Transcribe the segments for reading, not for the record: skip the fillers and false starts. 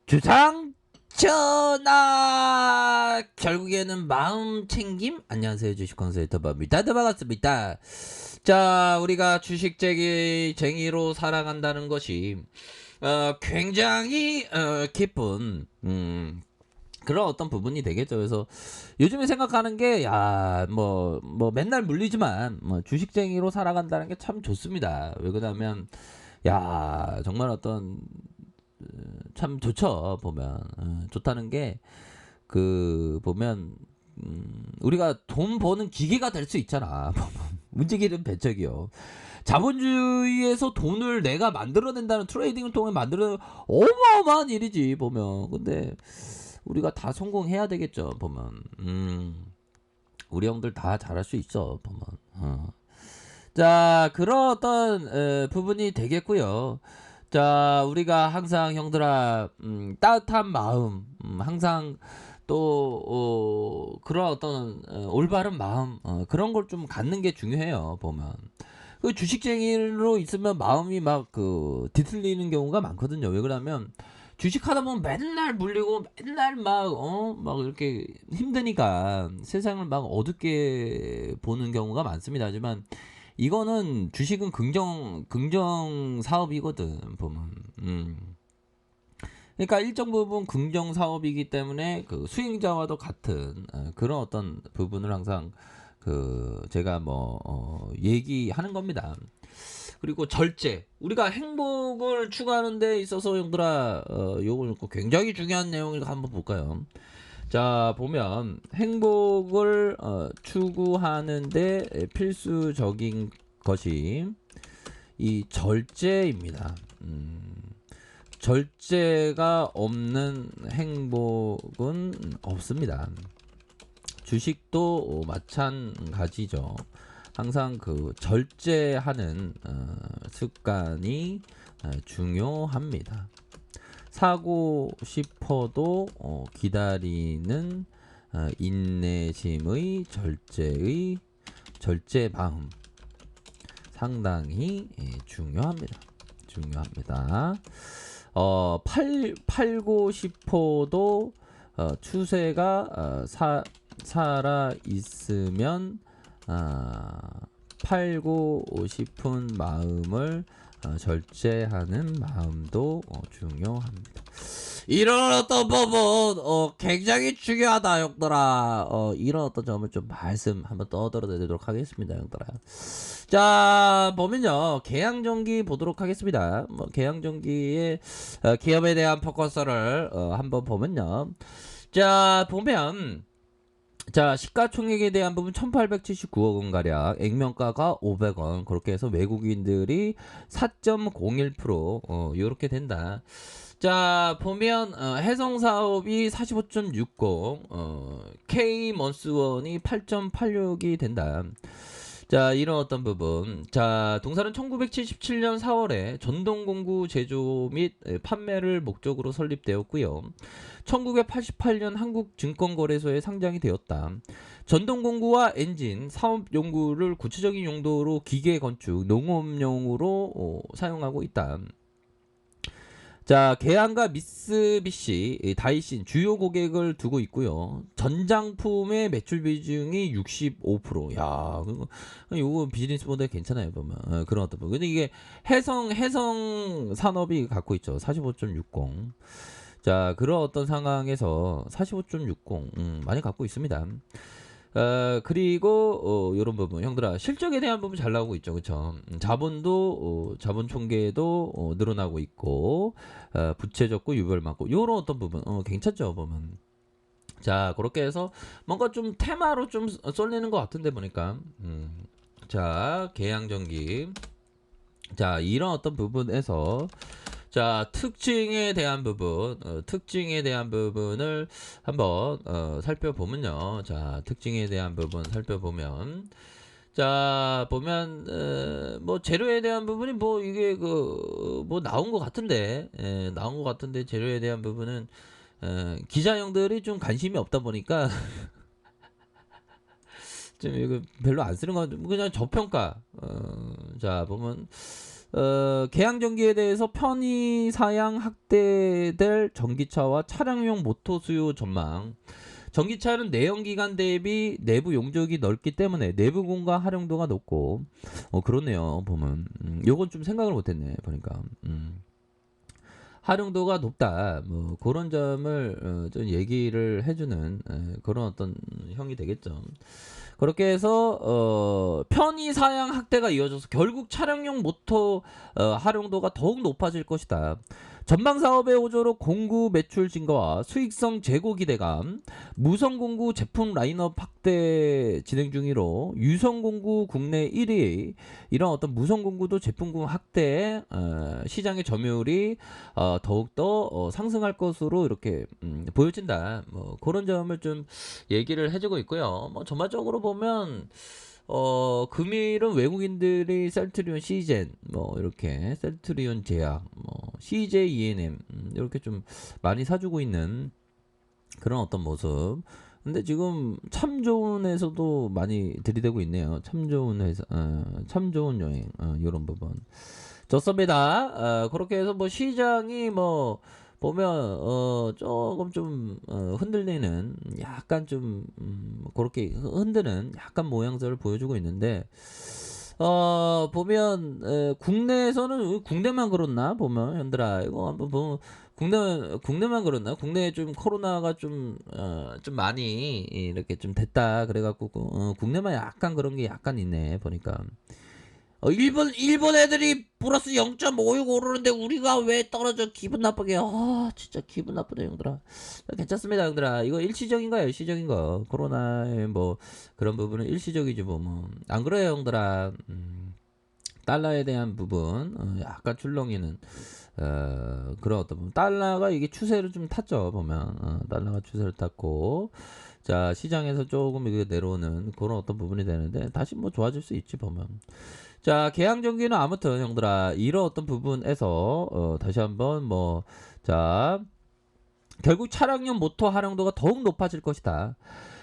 주상 전하 결국에는 마음 챙김. 안녕하세요, 주식consultant입니다. 반갑습니다. 자, 우리가 주식쟁이로 살아간다는 것이 굉장히 기쁜 그런 어떤 부분이 되겠죠. 그래서 요즘에 생각하는 게, 뭐 맨날 물리지만 뭐 주식쟁이로 살아간다는 게 참 좋습니다. 왜 그러냐면, 정말 어떤 참 좋죠. 보면 좋다는 게, 보면 우리가 돈 버는 기계가 될 수 있잖아. 움직이는 배척이요. 자본주의에서 돈을 내가 만들어낸다는, 트레이딩을 통해 만들어낸 어마어마한 일이지 보면. 근데 우리가 다 성공해야 되겠죠 보면. 우리 형들 다 잘할 수 있어 보면. 자, 그런 어떤 부분이 되겠고요. 자, 우리가 항상 형들아, 따뜻한 마음, 항상 또 그런 어떤 올바른 마음, 그런 걸 좀 갖는 게 중요해요 보면. 그 주식쟁이로 있으면 마음이 막 뒤틀리는 경우가 많거든요. 왜 그러냐면, 주식하다 보면 맨날 물리고 맨날 막 이렇게 힘드니까 세상을 막 어둡게 보는 경우가 많습니다. 하지만 이거는 주식은 긍정 사업이거든 보면. 그러니까 일정 부분 긍정 사업이기 때문에 그 수익자와도 같은 그런 어떤 부분을 항상 제가 얘기하는 겁니다. 그리고 절제, 우리가 행복을 추구하는 데 있어서 형들아, 요걸 굉장히 중요한 내용을 한번 볼까요? 자, 보면 행복을 추구하는데 필수적인 것이 이 절제입니다. 절제가 없는 행복은 없습니다. 주식도 마찬가지죠. 항상 절제하는 습관이 중요합니다. 사고 싶어도 기다리는 인내심의 절제 마음, 상당히 중요합니다. 팔고 싶어도 추세가 살아 있으면 팔고 싶은 마음을 절제하는 마음도 중요합니다. 이런 어떤 부분 굉장히 중요하다 형들아. 이런 어떤 점을 좀 말씀 한번 떠들어드리도록 하겠습니다 형들아. 자, 보면요, 계양전기 보도록 하겠습니다. 계양전기의 기업에 대한 포커스를 한번 보면요, 자 보면, 자, 시가총액에 대한 부분 1879억 원 가량, 액면가가 500원, 그렇게 해서 외국인들이 4.01%, 요렇게 된다. 자, 보면 해성 사업이 45.60, K 먼스원이 8.86이 된다. 자, 이런 어떤 부분. 자, 동사는 1977년 4월에 전동공구 제조 및 판매를 목적으로 설립되었고요. 1988년 한국증권거래소에 상장이 되었다. 전동공구와 엔진, 사업 연구를 구체적인 용도로 기계 건축, 농업용으로 사용하고 있다. 자, 개항과 미쓰비시, 다이신 주요 고객을 두고 있고요. 전장품의 매출 비중이 65%. 요거 비즈니스 모델 괜찮아요 보면. 그런 어떤 부분. 근데 이게 해성 산업이 갖고 있죠. 45.60. 자, 그런 어떤 상황에서 45.60, 많이 갖고 있습니다. 그리고 요런 부분 형들아, 실적에 대한 부분 잘 나오고 있죠, 그쵸? 자본도 자본 총계도 늘어나고 있고, 부채 적고 유별 많고, 요런 어떤 부분 괜찮죠 보면. 자, 그렇게 해서 뭔가 좀 테마로 좀 쏠리는 것 같은데 보니까. 자, 계양전기. 자, 이런 어떤 부분에서, 자, 특징에 대한 부분을 한번 살펴보면요. 자, 특징에 대한 부분 살펴보면, 자, 보면 뭐 재료에 대한 부분이 뭐 이게 뭐 나온 것 같은데, 재료에 대한 부분은 기자형들이 좀 관심이 없다 보니까 좀 이거 별로 안 쓰는 건 그냥 저평가. 자, 보면 개항전기에 대해서 편의 사양 확대될 전기차와 차량용 모터 수요 전망. 전기차는 내연기관 대비 내부 용적이 넓기 때문에 내부 공간 활용도가 높고, 그렇네요 보면. 요건 좀 생각을 못했네 보니까. 활용도가 높다, 뭐 그런 점을 좀 얘기를 해주는 그런 어떤 형이 되겠죠. 그렇게 해서 편의 사양 확대가 이어져서 결국 차량용 모터 활용도가 더욱 높아질 것이다. 전방 사업의 호조로 공구 매출 증가와 수익성 제고 기대감, 무선 공구 제품 라인업 확대 진행 중이로 유선 공구 국내 1위, 이런 어떤 무선 공구도 제품군 확대, 시장의 점유율이 더욱더 상승할 것으로 이렇게 보여진다. 뭐 그런 점을 좀 얘기를 해주고 있고요. 뭐 전반적으로 보면 금일은 외국인들이 셀트리온 시젠, 뭐 이렇게 셀트리온 제약, 뭐 CJ ENM 이렇게 좀 많이 사주고 있는 그런 어떤 모습. 근데 지금 참 좋은에서도 많이 들이대고 있네요. 참 좋은 회사, 참 좋은 여행, 이런 부분. 좋습니다. 그렇게 해서 뭐 시장이 뭐 보면 조금 좀 흔들리는, 약간 좀 그렇게 흔드는 약간 모양새를 보여주고 있는데, 보면 국내에서는 국내만 그렇나 보면 현들아 이거 한번 보면 국내만 그렇나, 국내에 좀 코로나가 좀 많이 이렇게 좀 됐다 그래갖고 국내만 약간 그런 게 약간 있네 보니까. 일본 애들이 플러스 0.56 오르는데 우리가 왜 떨어져, 기분 나쁘게. 진짜 기분 나쁘네 형들아. 괜찮습니다 형들아. 이거 일시적인가 일시적인가, 코로나의 뭐 그런 부분은 일시적이지 안 그래요 형들아. 달러에 대한 부분 약간 출렁이는 그런 어떤 부분. 달러가 이게 추세를 좀 탔죠 보면. 달러가 추세를 탔고, 자 시장에서 조금 이게 내려오는 그런 어떤 부분이 되는데 다시 뭐 좋아질 수 있지 보면. 자 개항전기는 아무튼 형들아 이런 어떤 부분에서 다시 한번 자 결국 차량용 모터 활용도가 더욱 높아질 것이다.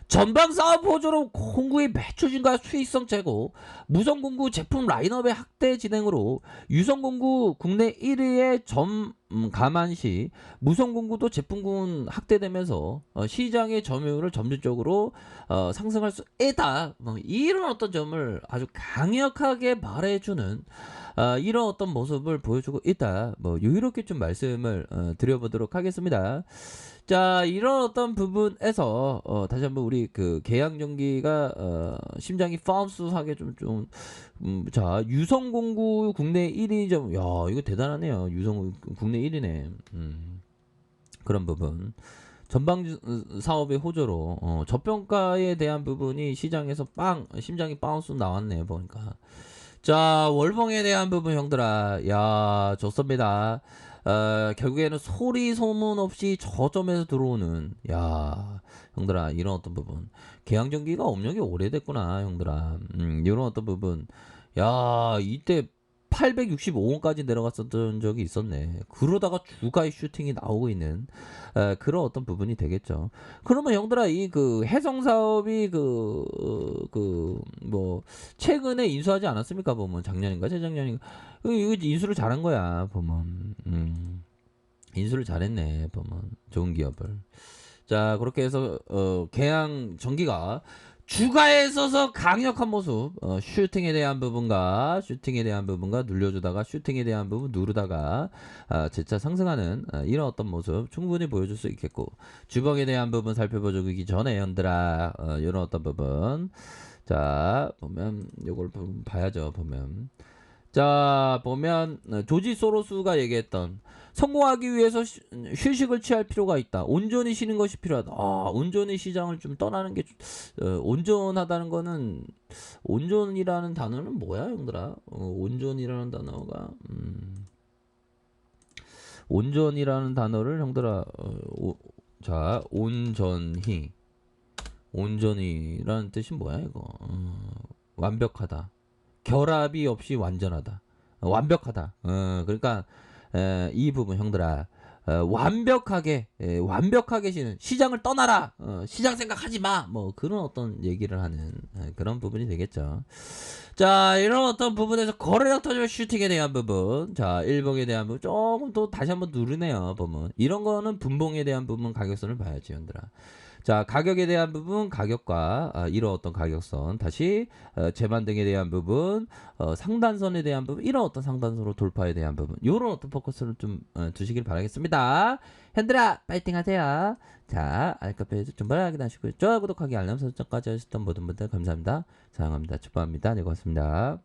전방 사업 보조로 공구의 매출 증가, 수익성 제고, 무선 공구 제품 라인업의 확대 진행으로 유선 공구 국내 1위의 점 감안 시 무선 공구도 제품군 확대되면서 시장의 점유율을 점진적으로 상승할 수 있다. 이런 어떤 점을 아주 강력하게 말해주는 이런 어떤 모습을 보여주고 있다. 이렇게 좀 말씀을 드려보도록 하겠습니다. 자 이런 어떤 부분에서 다시 한번 우리 그 계양전기가 심장이 파운스하게 자 유성공구 국내 1위 점, 야 이거 대단하네요. 유성 국내 1위네. 그런 부분 전방 사업의 호조로 저평가에 대한 부분이 시장에서 심장이 바운스 나왔네 보니까. 자 월봉에 대한 부분 형들아, 야 좋습니다. 결국에는 소리 소문 없이 저점에서 들어오는, 야 형들아 이런 어떤 부분, 계양전기가 업력이 오래됐구나 형들아. 이런 어떤 부분, 야 이때 865원까지 내려갔었던 적이 있었네. 그러다가 주가의 슈팅이 나오고 있는 그런 어떤 부분이 되겠죠. 그러면 형들아 이 그 해성 사업이 뭐 최근에 인수하지 않았습니까 보면, 작년인가 재작년인가. 이거 인수를 잘한 거야 보면. 인수를 잘했네 보면, 좋은 기업을. 자 그렇게 해서 계양 전기가 주가에 있어서 강력한 모습, 슈팅에 대한 부분과 눌려주다가 슈팅에 대한 부분 누르다가 재차 상승하는 이런 어떤 모습 충분히 보여줄 수 있겠고, 주봉에 대한 부분 살펴보기 전에 현들아 이런 어떤 부분, 자 보면 요걸 봐야죠 보면. 자 보면 조지 소로스가 얘기했던, 성공하기 위해서 휴식을 취할 필요가 있다. 온전히 쉬는 것이 필요하다. 온전히 시장을 좀 떠나는 게 온전하다는 거는, 온전이라는 단어는 뭐야 형들아? 온전이라는 단어가 온전이라는 단어를 형들아 자 온전히라는 뜻이 뭐야 이거? 완벽하다. 결합이 없이 완전하다. 완벽하다. 그러니까 이 부분 형들아 완벽하게 시장을 떠나라. 시장 생각하지 마. 뭐 그런 어떤 얘기를 하는 그런 부분이 되겠죠. 자, 이런 어떤 부분에서 거래량 터지면 슈팅에 대한 부분, 자, 일봉에 대한 부분 조금 또 다시 한번 누르네요. 보면 이런 거는 분봉에 대한 부분 가격선을 봐야지, 현들아. 자, 가격에 대한 부분, 가격과 이런 어떤 가격선, 다시 재반 등에 대한 부분, 상단선에 대한 부분, 이런 어떤 상단선으로 돌파에 대한 부분, 이런 어떤 포커스를 좀 두시길 바라겠습니다. 현들아, 파이팅 하세요. 자, 알카페에서 좀 발견 하시고요. 좋아요, 구독하기, 알람 설정까지 하셨던 모든 분들 감사합니다. 사랑합니다. 축복합니다. 네, 고맙습니다.